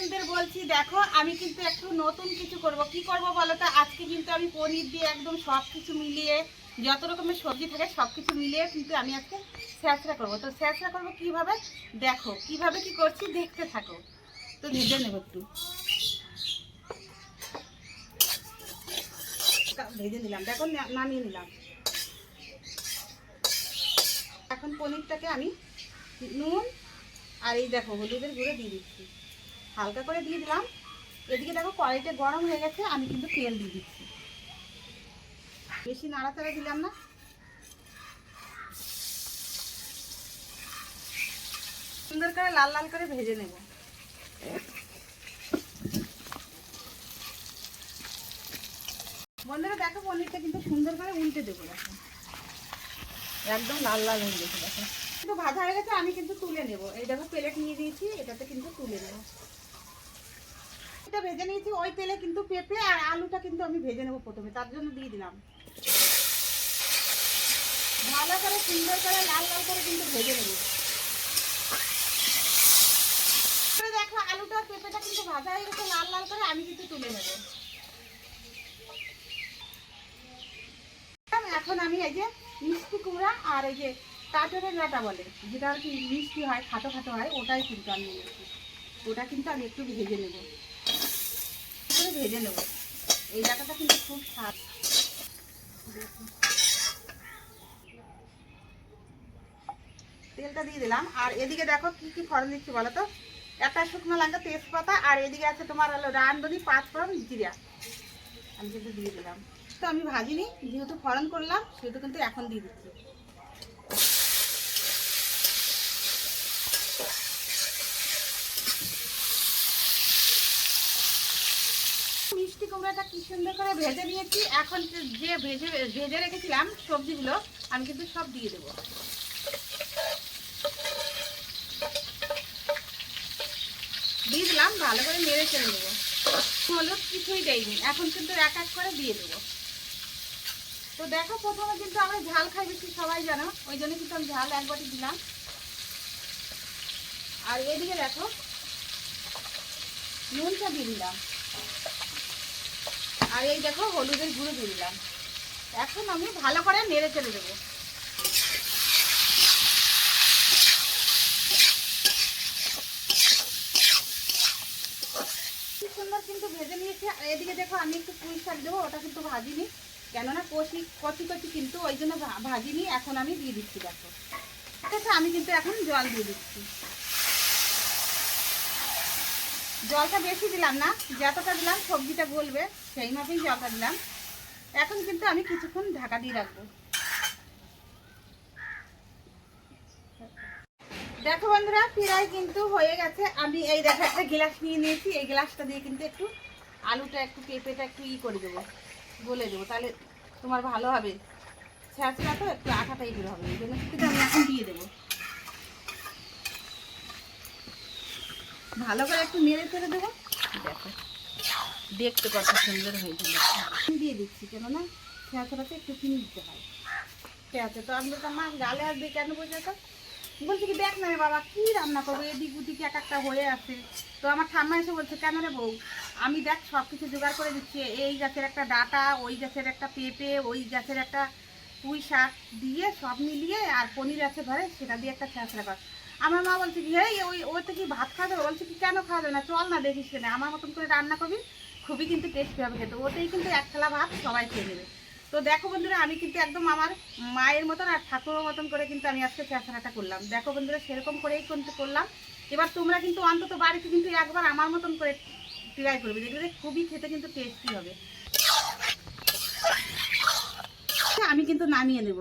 বন্ধুদের বলছি, দেখো আমি কিন্তু একটু নতুন কিছু করব। কি করব বলো তো? আজকে কিন্তু আমি পনির দিয়ে একদম সব কিছু মিলিয়ে, যত রকমের সবজি থাকে সব কিছু মিলিয়ে কিন্তু আমি আজকে স্যাঁচড়া করব। তো স্যাঁচড়া করবো কীভাবে, দেখো কিভাবে কি করছি, দেখতে থাকো। তো ভেজে নেব একটু, ভেজে নিলাম, দেখো নামিয়ে নিলাম। এখন পনিরটাকে আমি নুন আর এই দেখো হলুদের গুঁড়ো দিয়ে দিচ্ছি, হালকা করে দিয়ে দিলাম। এদিকে দেখো কড়াইটা গরম হয়ে গেছে, আমি কিন্তু তেল দিয়ে দিচ্ছি। বেশি নাড়াচাড়া দিলাম না, সুন্দর করে লাল লাল করে ভেজে নেব। বন্ধুরা দেখো পনিরটা কিন্তু সুন্দর করে উল্টে দেবো, দেখো একদম লাল লাল হয়ে গেছে। দেখো কিন্তু ভাজা হয়ে গেছে, আমি কিন্তু তুলে নেব। এই দেখো প্লেট নিয়ে দিয়েছি, এটাতে কিন্তু তুলে নেব। এটা ভেজে নিয়েছি ওই তেলে, কিন্তু পেঁপে আর আলুটা কিন্তু আমি ভেজে নেব প্রথমে, তার জন্য দিয়ে দিলাম। ভালো করে সুন্দর করে লাল লাল করে কিন্তু ভেজে নেব। দেখো আলুটা পেঁপেটা কিন্তু ভাজা হয়ে গেছে লাল লাল করে, আমি কিন্তু তুলে নেব। এখন আমি এই যে মিষ্টি কুমড়া আর এই যে কাঁচরের ডাঁটা বলে, যেটা আর কি মিষ্টি হয়, খাটো খাটো হয়, ওটাই কিন্তু আমি নিয়েছি। ওটা কিন্তু আমি একটু ভেজে নেব, ভেজে নেব। এই ডাঁটাটা কিন্তু খুব স্বাদ। তেলটা দিয়ে দিলাম, আর এদিকে দেখো কি কি ফোড়ন দিচ্ছি বলো তো। একটা শুকনো লঙ্কা, তেজপাতা, আর এদিকে আছে তোমার হলো রাঁধুনি, পাঁচফোড়ন, জিরা, আমি কিন্তু দিয়ে দিলাম। তো আমি ভাজিনি, যেহেতু ফোড়ন করলাম সেহেতু কিন্তু এখন দিয়ে দিচ্ছি। মিষ্টি কুমড়াটা কি সুন্দর করে ভেজে নিয়েছি। এখন যে ভেজে রেখেছিলাম সবজিগুলো আমি কিন্তু সব দিয়ে দেবো। দিয়ে দিলাম, ভালো করে নেড়ে চেড়ে নেবো। হলুদ কিছুই দেয়নি, এখন কিন্তু এক এক করে দিয়ে দেবো। তো দেখো প্রথমে কিন্তু আমরা ঝাল খাই বেশি, সবাই জানো, ওই জন্য কিন্তু আমি ঝাল এক বাটি দিলাম। আর এদিকে দেখো নুনটা দিয়ে দিলাম, আর এই দেখো হলুদের গুঁড়ো দিয়ে দিলাম। এখন আমি ভালো করে নেড়ে চেড়ে দেবো। সুন্দর কিন্তু ভেজে নিয়েছি। আর এদিকে দেখো আমি একটু পুঁই শাক দেবো, ওটা কিন্তু ভাজিনি, কেননা কচি কচি কচি কিন্তু ওই জন্য ভাজিনি। এখন আমি দিয়ে দিচ্ছি, দেখো ঠিক আছে। আমি কিন্তু এখন জল দিয়ে দিচ্ছি, জলটা বেশি দিলাম না, যতটা দিলাম সবজিটা গলবে সেই মাপেই জলটা দিলাম। এখন কিন্তু আমি কিছুক্ষণ ঢাকা দিয়ে রাখবো। দেখো বন্ধুরা প্রায় কিন্তু হয়ে গেছে। আমি এই দেখো একটা গ্লাস নিয়ে নিয়েছি, এই গ্লাসটা দিয়ে কিন্তু একটু আলুটা একটু পেঁপেটা একটু করে দেবো, গলে দেবো, তাহলে তোমার ভালো হবে। ছ্যাঁচড়া তো একটু আঠা টাইপের হবে, এই জন্য কিন্তু আমি এখন দিয়ে দেবো। ভালো করে একটু নেড়ে চেড়ে দেবো। দেখো দেখতে কত সুন্দর হয়েছে, দিয়ে দিচ্ছি, কেননা ছ্যাঁচড়াতে একটু চিনি দিতে হয়। ঠিক আছে, তো আমি বলতাম মা গালে আসবে কেন বোঝা, তো বলছি কি দেখ না রে বাবা কি রান্না করবো, এদিক ওদিক এক একটা হয়ে আছে। তো আমার ঠাম্মা এসে বলছে কেন রে বউ, আমি দেখ সব কিছু জোগাড় করে দিচ্ছি, এই গাছের একটা ডাঁটা, ওই গাছের একটা পেঁপে, ওই গাছের একটা পুঁই শাক দিয়ে সব মিলিয়ে, আর পনির আছে ঘরে, সেটা দিয়ে একটা ছ্যাঁচড়া কর। আমার মা বলছে কি এই ওতে কি ভাত খাওয়া যাবে? বলছে কি কেন খাওয়া যাবে না, চল না দেখিস না, আমার মতন করে রান্না করবি, খুবই কিন্তু টেস্টি হবে খেতে, ওতেই কিন্তু এক থালা ভাত সবাই খেয়ে নেবে। তো দেখো বন্ধুরা আমি কিন্তু একদম আমার মায়ের মতন আর ঠাকুরের মতন করে কিন্তু আমি আজকে ছ্যাঁচড়াটা করলাম। দেখো বন্ধুরা সেরকম করেই কিন্তু করলাম। এবার তোমরা কিন্তু অন্তত বাড়িতে কিন্তু একবার আমার মতন করে ট্রাই করবে, দেখবে খুবই খেতে কিন্তু টেস্টি হবে। আমি কিন্তু নামিয়ে নেব।